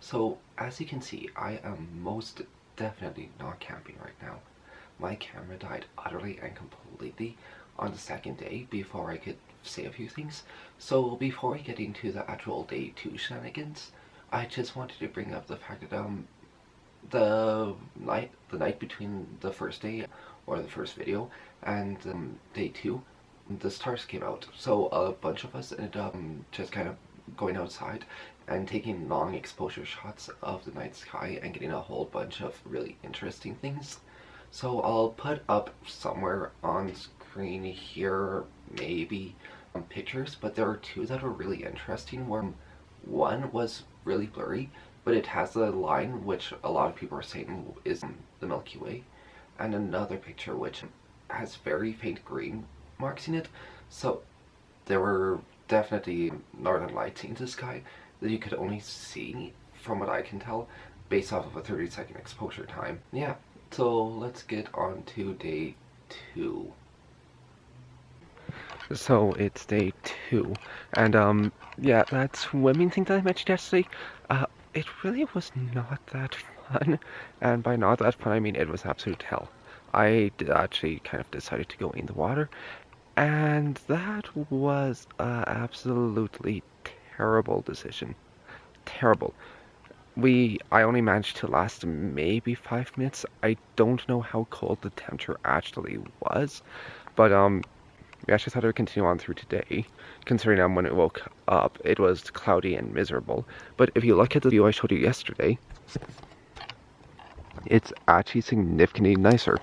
So, as you can see, I am most definitely not camping right now. My camera died utterly and completely on the second day before I could say a few things. So, before we get into the actual day 2 shenanigans, I just wanted to bring up the fact that the night between the first day or the first video and day 2, the stars came out. So a bunch of us ended up just kind of going outside and taking long exposure shots of the night sky and getting a whole bunch of really interesting things. So I'll put up somewhere on screen here maybe pictures, but there are two that are really interesting. Where one was really blurry, but it has a line which a lot of people are saying is the Milky Way, and another picture which has very faint green marks in it. So there were definitely northern lights in the sky that you could only see, from what I can tell, based off of a 30-second exposure time. Yeah, so let's get on to day 2. So it's day 2, and yeah, that swimming thing that I mentioned yesterday, it really was not that fun, and by not that fun I mean it was absolute hell. I did actually kind of decided to go in the water, and that was a absolutely terrible decision. Terrible. I only managed to last maybe 5 minutes. I don't know how cold the temperature actually was, but we actually thought it would continue on through today, considering when it woke up, it was cloudy and miserable. But if you look at the view I showed you yesterday, it's actually significantly nicer.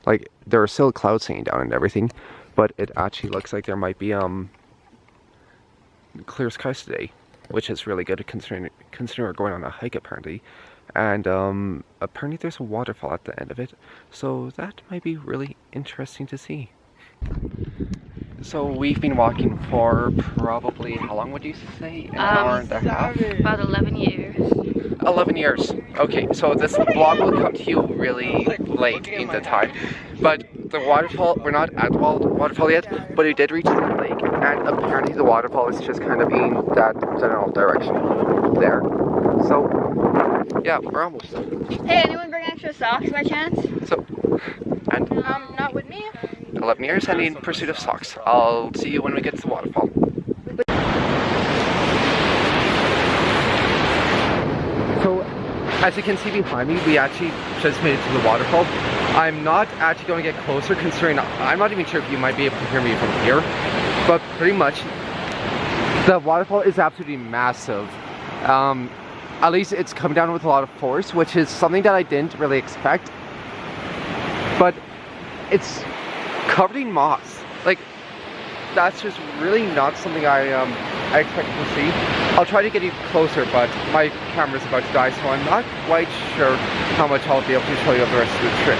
Like, there are still clouds hanging down and everything, but it actually looks like there might be clear skies today, which is really good considering we're going on a hike apparently. And apparently there's a waterfall at the end of it, so that might be really interesting to see. So we've been walking for probably, how long would you say? An hour and a half? About 11 years. 11 years. Okay, so this vlog will come to you really late in the time. But the waterfall, we're not at the waterfall yet, but we did reach the lake, and apparently the waterfall is just kind of in that general direction there. So, yeah, we're almost there. Hey, anyone bring extra socks by chance? So, and Not with me. 11 years and in pursuit of socks. I'll see you when we get to the waterfall. So, as you can see behind me, we actually just made it to the waterfall. I'm not actually going to get closer considering I'm not even sure if you might be able to hear me from here, but pretty much the waterfall is absolutely massive. At least it's coming down with a lot of force, which is something that I didn't really expect. But it's covered in moss. Like, that's just really not something I expected to see. I'll try to get you closer, but my camera's about to die, so I'm not quite sure how much I'll be able to show you of the rest of the trip.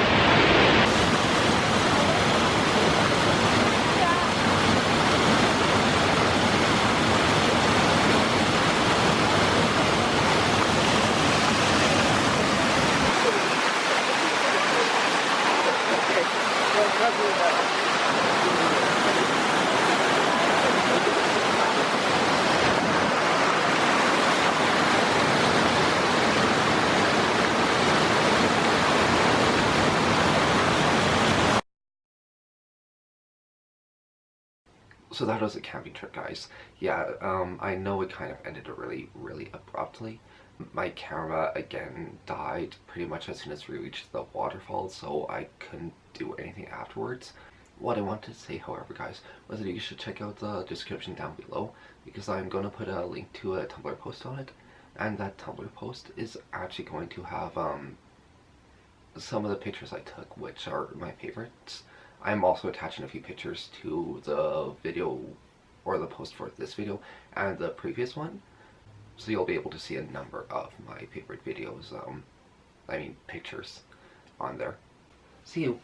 So that was a camping trip, guys. Yeah, I know it kind of ended really, really abruptly. My camera, again, died pretty much as soon as we reached the waterfall, so I couldn't do anything afterwards. What I wanted to say, however, guys, was that you should check out the description down below, because I'm going to put a link to a Tumblr post on it, and that Tumblr post is actually going to have some of the pictures I took, which are my favorites. I'm also attaching a few pictures to the video, or the post for this video, and the previous one, so you'll be able to see a number of my favorite videos, pictures on there. See you!